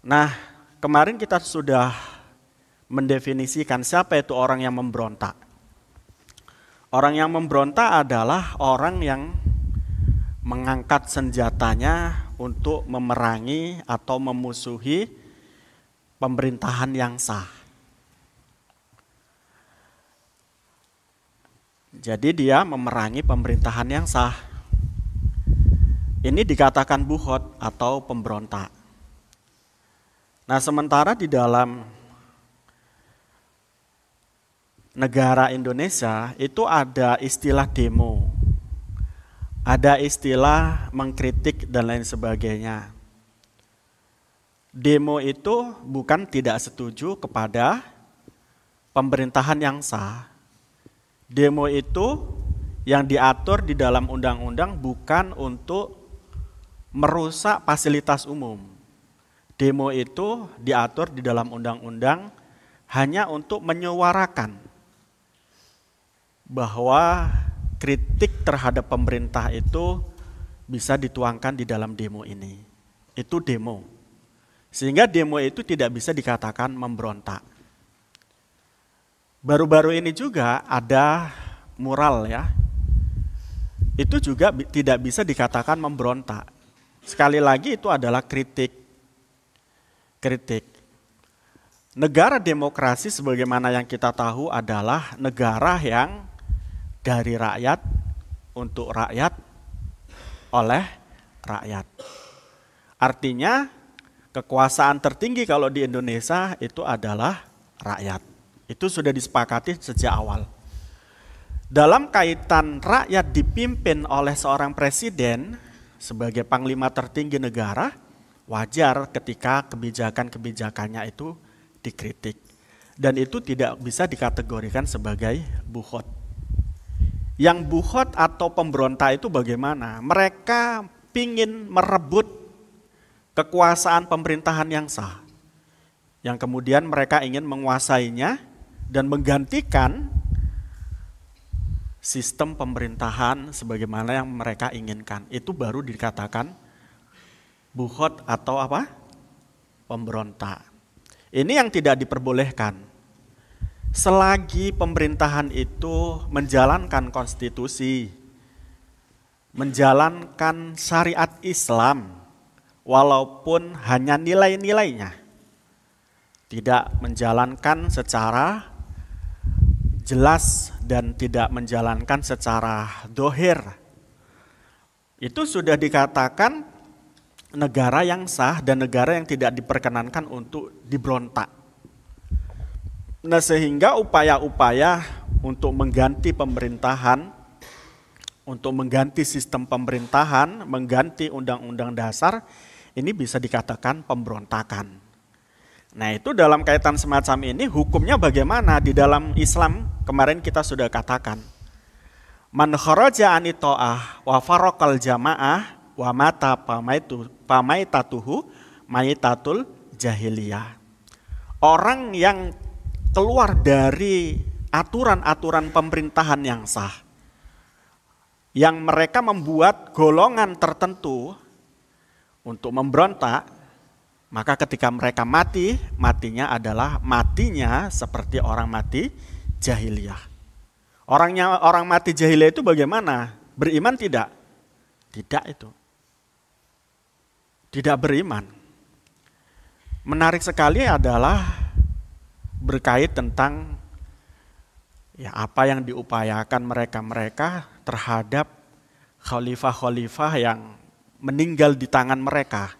Nah, kemarin kita sudah mendefinisikan siapa itu orang yang memberontak. Orang yang memberontak adalah orang yang mengangkat senjatanya untuk memerangi atau memusuhi pemerintahan yang sah. Jadi dia memerangi pemerintahan yang sah. Ini dikatakan buhot atau pemberontak. Nah, sementara di dalam negara Indonesia itu ada istilah demo, ada istilah mengkritik dan lain sebagainya. Demo itu bukan tidak setuju kepada pemerintahan yang sah. Demo itu yang diatur di dalam undang-undang bukan untuk merusak fasilitas umum. Demo itu diatur di dalam undang-undang hanya untuk menyuarakan bahwa kritik terhadap pemerintah itu bisa dituangkan di dalam demo ini. Itu demo. Sehingga demo itu tidak bisa dikatakan memberontak. Baru-baru ini juga ada mural ya. Itu juga tidak bisa dikatakan memberontak. Sekali lagi itu adalah kritik. Negara demokrasi sebagaimana yang kita tahu adalah negara yang dari rakyat, untuk rakyat, oleh rakyat. Artinya kekuasaan tertinggi kalau di Indonesia itu adalah rakyat. Itu sudah disepakati sejak awal. Dalam kaitan rakyat dipimpin oleh seorang presiden sebagai panglima tertinggi negara, wajar ketika kebijakan-kebijakannya itu dikritik. Dan itu tidak bisa dikategorikan sebagai buhot. Yang buhot atau pemberontak itu bagaimana? Mereka ingin merebut kekuasaan pemerintahan yang sah. Yang kemudian mereka ingin menguasainya dan menggantikan sistem pemerintahan sebagaimana yang mereka inginkan. Itu baru dikatakan buhot atau apa? Pemberontak. Ini yang tidak diperbolehkan. Selagi pemerintahan itu menjalankan konstitusi, menjalankan syariat Islam, walaupun hanya nilai-nilainya, tidak menjalankan secara jelas dan tidak menjalankan secara dohir, itu sudah dikatakan negara yang sah dan negara yang tidak diperkenankan untuk diberontak. Nah, sehingga upaya-upaya untuk mengganti pemerintahan, untuk mengganti sistem pemerintahan, mengganti undang-undang dasar, ini bisa dikatakan pemberontakan. Nah, itu dalam kaitan semacam ini hukumnya bagaimana di dalam Islam? Kemarin kita sudah katakan, man kharaja ani ta'ah wa faraqal jamaah wa mata pamaitatuhu maitatul jahiliyah. Orang yang keluar dari aturan-aturan pemerintahan yang sah, yang mereka membuat golongan tertentu untuk memberontak, maka ketika mereka mati, matinya adalah matinya seperti orang mati jahiliyah. Orang mati jahiliyah itu bagaimana? Beriman tidak? Tidak itu. Tidak beriman. Menarik sekali adalah berkait tentang ya apa yang diupayakan mereka terhadap khalifah-khalifah yang meninggal di tangan mereka.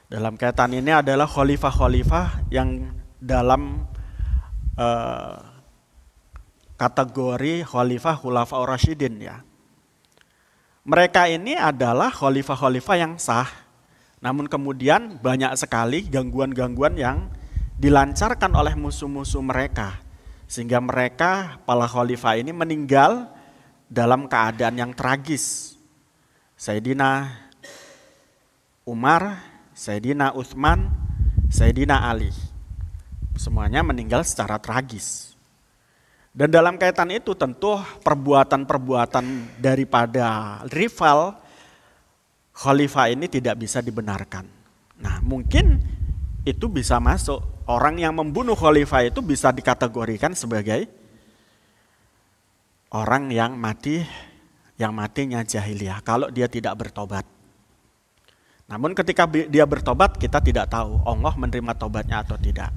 Dalam kaitan ini adalah khalifah-khalifah yang dalam kategori khalifah khulafaur rasyidin ya. Mereka ini adalah khalifah-khalifah yang sah, namun kemudian banyak sekali gangguan-gangguan yang dilancarkan oleh musuh-musuh mereka, sehingga mereka, para khalifah ini meninggal dalam keadaan yang tragis. Sayyidina Umar, Sayyidina Utsman, Sayyidina Ali, semuanya meninggal secara tragis. Dan dalam kaitan itu tentu perbuatan-perbuatan daripada rival khalifah ini tidak bisa dibenarkan. Nah, mungkin itu bisa masuk. Orang yang membunuh khalifah itu bisa dikategorikan sebagai orang yang matinya jahiliyah kalau dia tidak bertobat. Namun ketika dia bertobat, kita tidak tahu Allah menerima tobatnya atau tidak.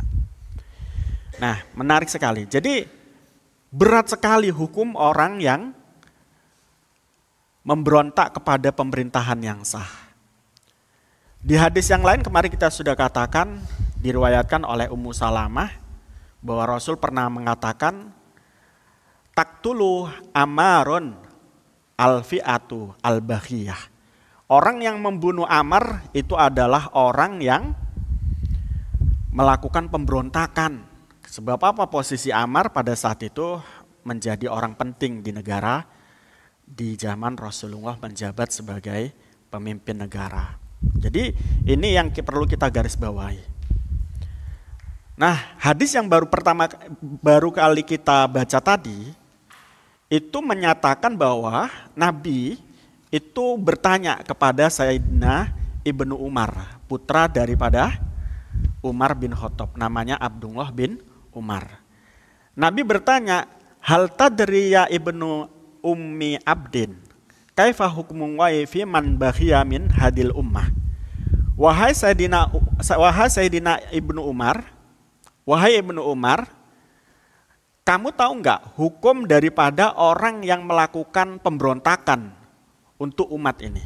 Nah, menarik sekali. Jadi berat sekali hukum orang yang memberontak kepada pemerintahan yang sah. Di hadis yang lain kemarin kita sudah katakan, diriwayatkan oleh Ummu Salamah bahwa Rasul pernah mengatakan, taktulu amarun alfi'atu al-baghiyah. Orang yang membunuh Amar itu adalah orang yang melakukan pemberontakan. Sebab apa? Posisi Amar pada saat itu menjadi orang penting di negara di zaman Rasulullah menjabat sebagai pemimpin negara. Jadi ini yang perlu kita garis bawahi. Nah, hadis yang baru kali kita baca tadi itu menyatakan bahwa Nabi itu bertanya kepada Sayyidina Ibnu Umar, putra daripada Umar bin Khattab, namanya Abdullah bin Umar. Nabi bertanya, hal tadri ya Ibnu Ummi Abdin, kaifa hukmu wa fi man baghiya min hadil ummah. Wahai Sayyidina Ibnu Umar, wahai Ibnu Umar, kamu tahu enggak hukum daripada orang yang melakukan pemberontakan untuk umat ini?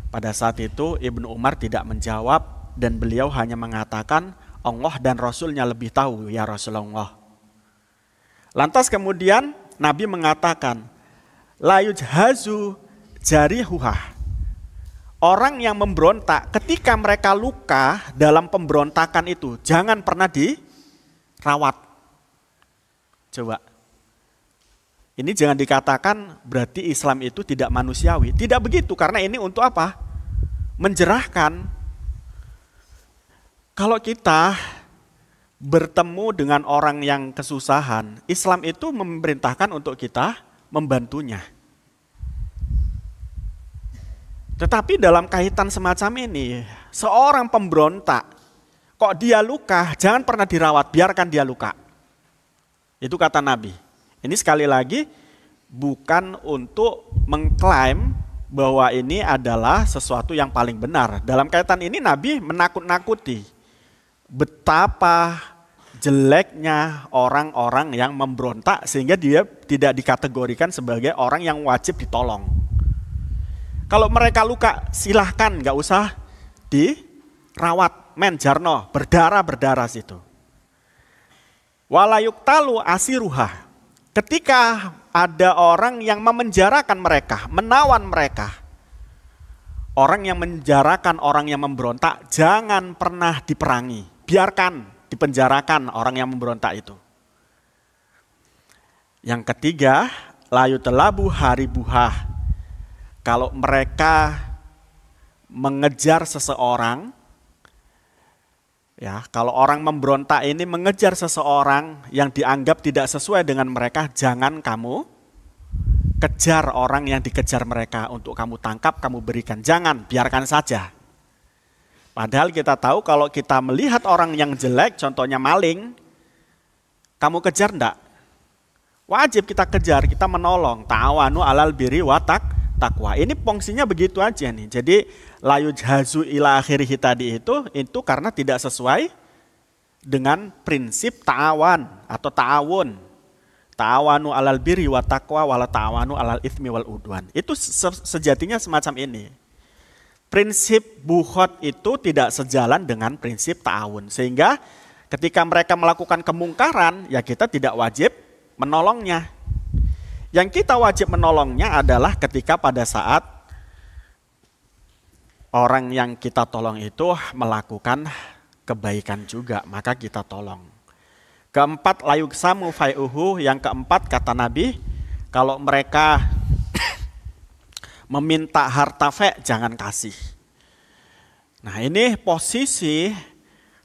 Pada saat itu Ibnu Umar tidak menjawab dan beliau hanya mengatakan Allah dan Rasulnya lebih tahu ya Rasulullah. Lantas kemudian Nabi mengatakan la yujhazu jarihuha. Orang yang memberontak ketika mereka luka dalam pemberontakan itu jangan pernah dirawat. Coba. Ini jangan dikatakan berarti Islam itu tidak manusiawi. Tidak begitu, karena ini untuk apa? Menjerahkan. Kalau kita bertemu dengan orang yang kesusahan, Islam itu memerintahkan untuk kita membantunya. Tetapi dalam kaitan semacam ini, seorang pemberontak, kok dia luka, jangan pernah dirawat, biarkan dia luka. Itu kata Nabi. Ini sekali lagi bukan untuk mengklaim bahwa ini adalah sesuatu yang paling benar. Dalam kaitan ini Nabi menakut-nakuti betapa jeleknya orang-orang yang memberontak sehingga dia tidak dikategorikan sebagai orang yang wajib ditolong. Kalau mereka luka silahkan, nggak usah dirawat, jarno, berdarah situ. Walayuktalu asiruha. Ketika ada orang yang memenjarakan mereka, menawan mereka, orang yang menjarakan orang yang memberontak jangan pernah diperangi, biarkan dipenjarakan orang yang memberontak itu. Yang ketiga, layutelabu haribuha. Kalau mereka mengejar seseorang, ya, kalau orang memberontak ini mengejar seseorang yang dianggap tidak sesuai dengan mereka, jangan kamu kejar orang yang dikejar mereka untuk kamu tangkap, kamu berikan. Jangan, biarkan saja. Padahal kita tahu kalau kita melihat orang yang jelek, contohnya maling, kamu kejar enggak? Wajib kita kejar, kita menolong. Ta'awanu alal birri wa taqwa. Ini fungsinya begitu aja nih. Jadi layujhazu ila akhirih tadi itu karena tidak sesuai dengan prinsip ta'awan atau ta'awun. Ta'awanu alal birri wa taqwa wala ta'awanu alal itsmi wal udwan. Itu sejatinya semacam ini. Prinsip bukhot itu tidak sejalan dengan prinsip ta'awun. Sehingga ketika mereka melakukan kemungkaran, ya kita tidak wajib menolongnya. Yang kita wajib menolongnya adalah ketika pada saat orang yang kita tolong itu melakukan kebaikan juga, maka kita tolong. Keempat, layuksamu fai'uhu. Yang keempat kata Nabi, kalau mereka meminta harta jangan kasih. Nah, ini posisi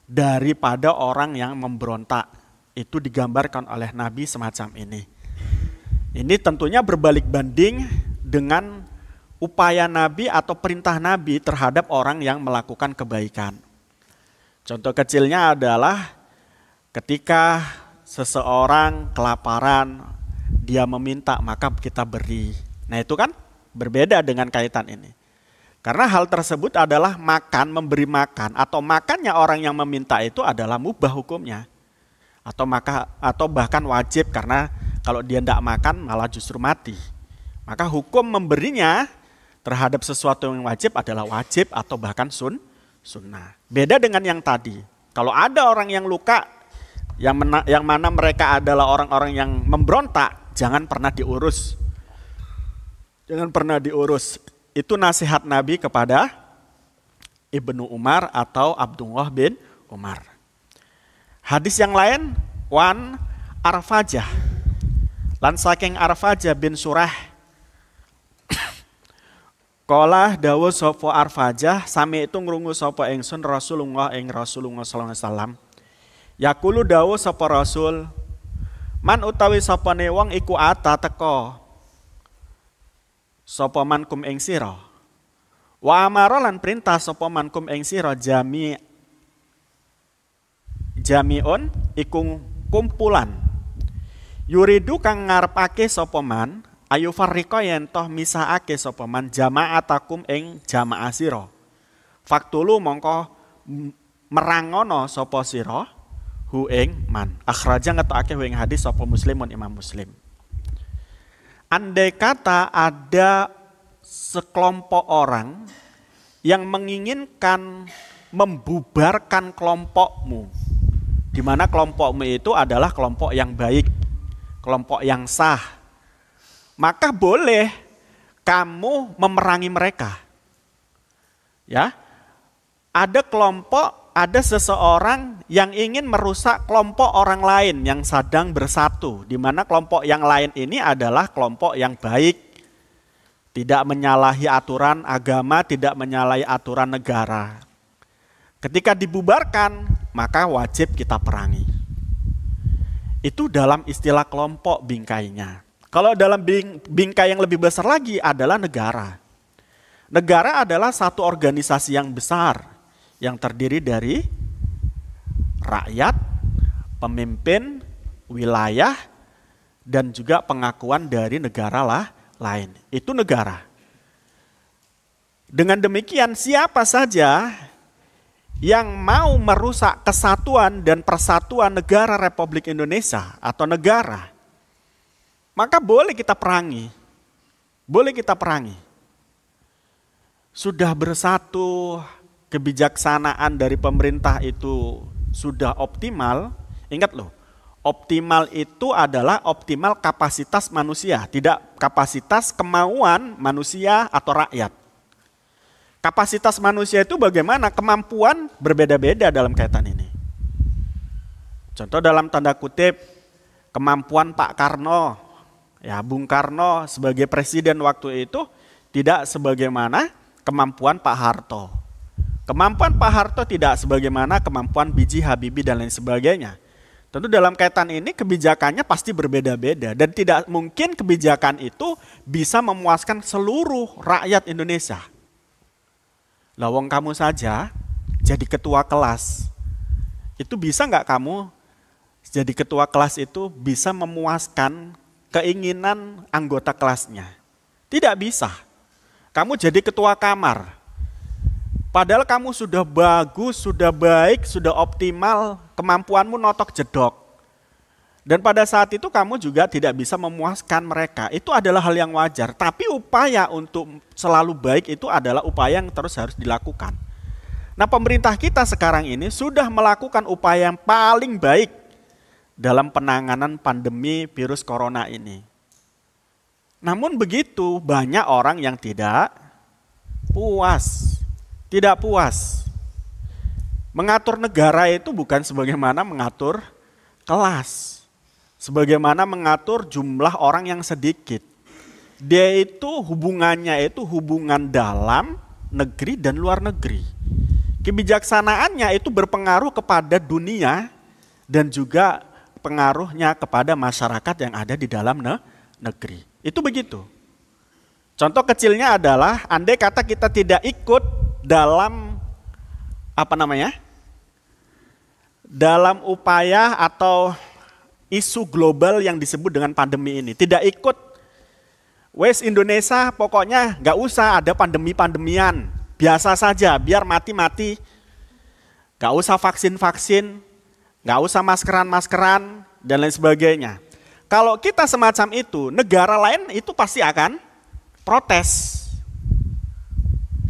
daripada orang yang memberontak. Itu digambarkan oleh Nabi semacam ini. Ini tentunya berbalik banding dengan upaya Nabi atau perintah Nabi terhadap orang yang melakukan kebaikan. Contoh kecilnya adalah ketika seseorang kelaparan, dia meminta maka kita beri. Nah itu kan berbeda dengan kaitan ini. Karena hal tersebut adalah makan, memberi makan, atau makannya orang yang meminta itu adalah mubah hukumnya. Atau bahkan wajib, karena kalau dia tidak makan malah justru mati. Maka hukum memberinya terhadap sesuatu yang wajib adalah wajib atau bahkan sunnah. Beda dengan yang tadi. Kalau ada orang yang luka, yang mana mereka adalah orang-orang yang memberontak, jangan pernah diurus. Jangan pernah diurus. Itu nasihat Nabi kepada Ibnu Umar atau Abdullah bin Umar. Hadis yang lain, wan Arfajah. Lan saking Arfajah bin Surah. Qala dawuh sapa Arfajah, sami itu ngrungu sapa ingsun Rasulullah sallallahu alaihi wasallam. Yaqulu dawuh sapa Rasul, man utawi sapane wong iku ata teka sapa man kum ing sira. Wa amara lan perintah sapa man kum ing sira jami'un iku kumpulan. Yuridu kang ngarepake sapa man ayu farriqa yen toh misahake sapa man jama'atakum ing jamaah sira. Faktulu mongko merangono sapa sira hu ing man. Akhraja ngetokake hu ing hadis sapa Muslimun Imam Muslim. Andai kata ada sekelompok orang yang menginginkan membubarkan kelompokmu, di mana kelompokmu itu adalah kelompok yang baik, kelompok yang sah, maka boleh kamu memerangi mereka. Ya, ada kelompok, ada seseorang yang ingin merusak kelompok orang lain yang sedang bersatu, di mana kelompok yang lain ini adalah kelompok yang baik, tidak menyalahi aturan agama, tidak menyalahi aturan negara. Ketika dibubarkan, maka wajib kita perangi. Itu dalam istilah kelompok bingkainya. Kalau dalam bingkai yang lebih besar lagi adalah negara. Negara adalah satu organisasi yang besar yang terdiri dari rakyat, pemimpin, wilayah, dan juga pengakuan dari negara lain. Itu negara. Dengan demikian siapa saja yang mau merusak kesatuan dan persatuan negara Republik Indonesia atau negara, maka boleh kita perangi. Boleh kita perangi. Sudah bersatu, kebijaksanaan dari pemerintah itu sudah optimal. Ingat loh, optimal itu adalah optimal kapasitas manusia, tidak kapasitas kemauan manusia atau rakyat. Kapasitas manusia itu bagaimana? Kemampuan berbeda-beda dalam kaitan ini. Contoh dalam tanda kutip, kemampuan Pak Karno, ya Bung Karno sebagai presiden waktu itu tidak sebagaimana kemampuan Pak Harto. Kemampuan Pak Harto tidak sebagaimana kemampuan B.J. Habibie dan lain sebagainya. Tentu dalam kaitan ini kebijakannya pasti berbeda-beda dan tidak mungkin kebijakan itu bisa memuaskan seluruh rakyat Indonesia. Lawang kamu saja jadi ketua kelas, itu bisa nggak kamu jadi ketua kelas itu bisa memuaskan keinginan anggota kelasnya? Tidak bisa. Kamu jadi ketua kamar, padahal kamu sudah bagus, sudah baik, sudah optimal, kemampuanmu notok jedok. Dan pada saat itu kamu juga tidak bisa memuaskan mereka. Itu adalah hal yang wajar. Tapi upaya untuk selalu baik itu adalah upaya yang terus harus dilakukan. Nah, pemerintah kita sekarang ini sudah melakukan upaya yang paling baik dalam penanganan pandemi virus corona ini. Namun begitu banyak orang yang tidak puas. Tidak puas. Mengatur negara itu bukan sebagaimana mengatur kelas. Sebagaimana mengatur jumlah orang yang sedikit. Dia itu hubungannya itu hubungan dalam negeri dan luar negeri. Kebijaksanaannya itu berpengaruh kepada dunia dan juga pengaruhnya kepada masyarakat yang ada di dalam negeri. Itu begitu. Contoh kecilnya adalah andai kata kita tidak ikut dalam dalam upaya atau isu global yang disebut dengan pandemi ini. Tidak ikut, wes Indonesia pokoknya nggak usah ada pandemi-pandemian, biasa saja, biar mati-mati. Nggak usah vaksin-vaksin, nggak usah maskeran-maskeran, dan lain sebagainya. Kalau kita semacam itu, negara lain itu pasti akan protes.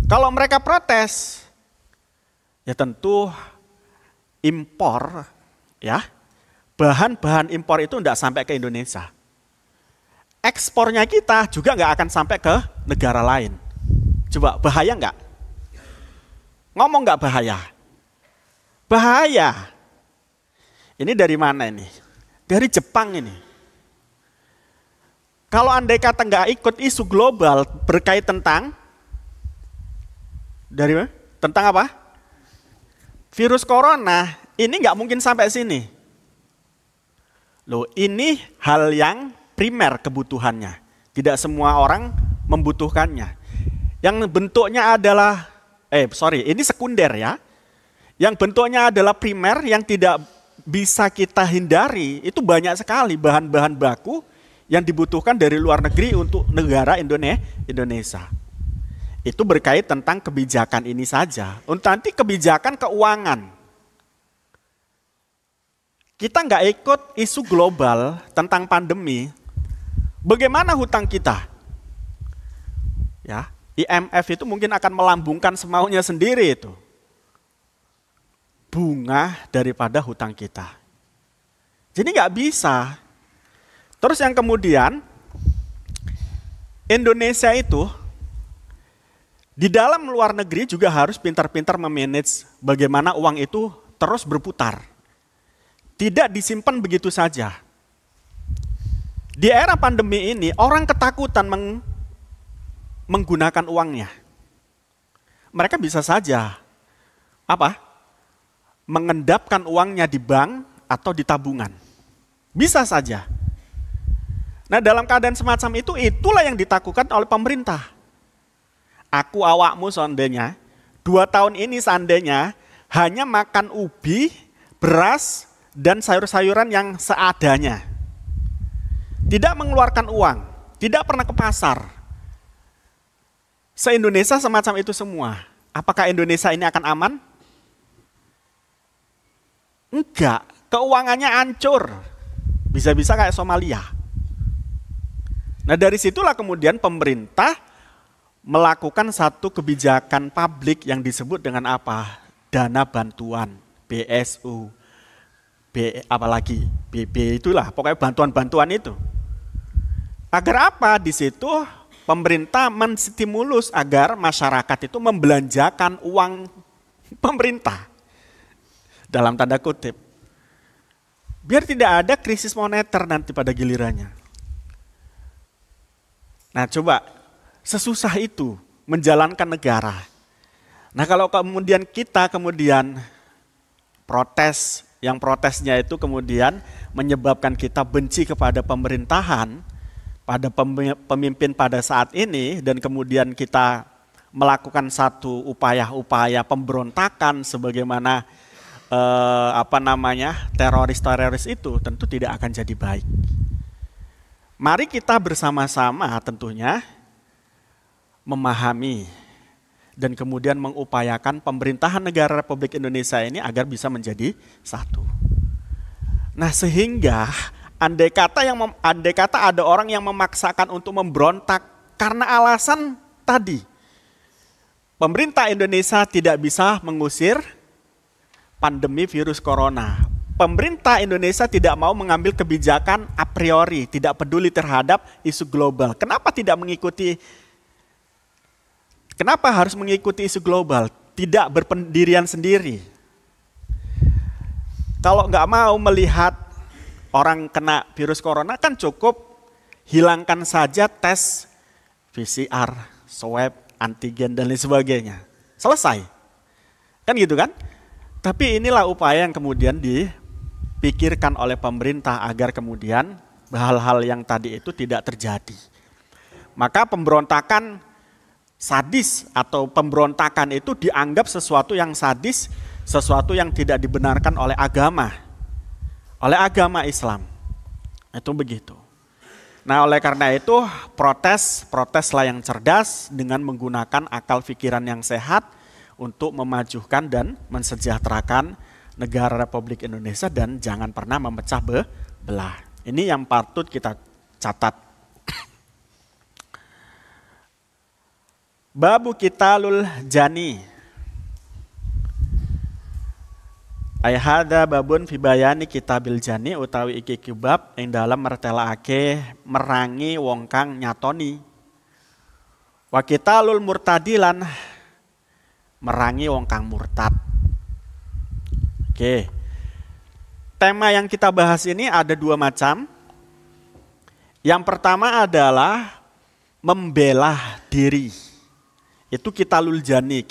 Kalau mereka protes, ya tentu impor, ya bahan-bahan impor itu tidak sampai ke Indonesia. Ekspornya kita juga nggak akan sampai ke negara lain. Coba bahaya nggak? Ngomong nggak bahaya? Bahaya. Ini dari mana ini? Dari Jepang ini. Kalau andai kata nggak ikut isu global berkait tentang dari mana? Tentang apa? Virus corona, ini nggak mungkin sampai sini. Loh, ini hal yang primer kebutuhannya. Tidak semua orang membutuhkannya. Yang bentuknya adalah, ini sekunder ya. Yang bentuknya adalah primer yang tidak bisa kita hindari, itu banyak sekali bahan-bahan baku yang dibutuhkan dari luar negeri untuk negara Indonesia. Itu berkait tentang kebijakan ini saja. Untuk nanti kebijakan keuangan. Kita nggak ikut isu global tentang pandemi. Bagaimana hutang kita? Ya, IMF itu mungkin akan melambungkan semaunya sendiri itu. Bunga daripada hutang kita. Jadi nggak bisa. Terus yang kemudian, Indonesia itu di dalam luar negeri juga harus pintar-pintar memanage bagaimana uang itu terus berputar. Tidak disimpan begitu saja. Di era pandemi ini orang ketakutan menggunakan uangnya. Mereka bisa saja mengendapkan uangnya di bank atau di tabungan. Bisa saja. Nah, dalam keadaan semacam itu, itulah yang ditakutkan oleh pemerintah. Aku awakmu seandainya, 2 tahun ini seandainya hanya makan ubi, beras, dan sayur-sayuran yang seadanya. Tidak mengeluarkan uang, tidak pernah ke pasar. Se-Indonesia semacam itu semua. Apakah Indonesia ini akan aman? Enggak, keuangannya hancur. Bisa-bisa kayak Somalia. Nah, dari situlah kemudian pemerintah melakukan satu kebijakan publik yang disebut dengan apa? Dana bantuan, BSU, apalagi BB itulah, pokoknya bantuan-bantuan itu. Agar apa? Di situ pemerintah menstimulus agar masyarakat itu membelanjakan uang pemerintah. Dalam tanda kutip. Biar tidak ada krisis moneter nanti pada gilirannya. Nah, coba sesusah itu menjalankan negara. Nah, kalau kemudian kita protes, yang protesnya itu kemudian menyebabkan kita benci kepada pemerintahan, pada pemimpin pada saat ini, dan kemudian kita melakukan satu upaya-upaya pemberontakan sebagaimana teroris-teroris itu, tentu tidak akan jadi baik. Mari kita bersama-sama tentunya memahami dan kemudian mengupayakan pemerintahan negara Republik Indonesia ini agar bisa menjadi satu. Nah, sehingga andai kata ada orang yang memaksakan untuk memberontak karena alasan tadi, pemerintah Indonesia tidak bisa mengusir pandemi virus corona. Pemerintah Indonesia tidak mau mengambil kebijakan a priori, tidak peduli terhadap isu global. Kenapa harus mengikuti isu global? Tidak berpendirian sendiri. Kalau nggak mau melihat orang kena virus corona, kan cukup hilangkan saja tes PCR, swab, antigen, dan lain sebagainya. Selesai. Kan gitu kan? Tapi inilah upaya yang kemudian dipikirkan oleh pemerintah agar kemudian hal-hal yang tadi itu tidak terjadi. Maka pemberontakan sadis atau pemberontakan itu dianggap sesuatu yang sadis sesuatu yang tidak dibenarkan oleh agama Islam. Itu begitu. Nah, oleh karena itu proteslah yang cerdas dengan menggunakan akal pikiran yang sehat untuk memajukan dan mensejahterakan negara Republik Indonesia dan jangan pernah memecah belah. Ini yang patut kita catat. Babu Qitalul Jani. Ayhada babun fibayani kitabil jani utawi iki kibab yang dalam mertelaake merangi wong kang nyatoni. Wa qitalul murtadilan merangi wong kang murtad. Oke. Tema yang kita bahas ini ada dua macam. Yang pertama adalah membela diri. Itu qitalul jani.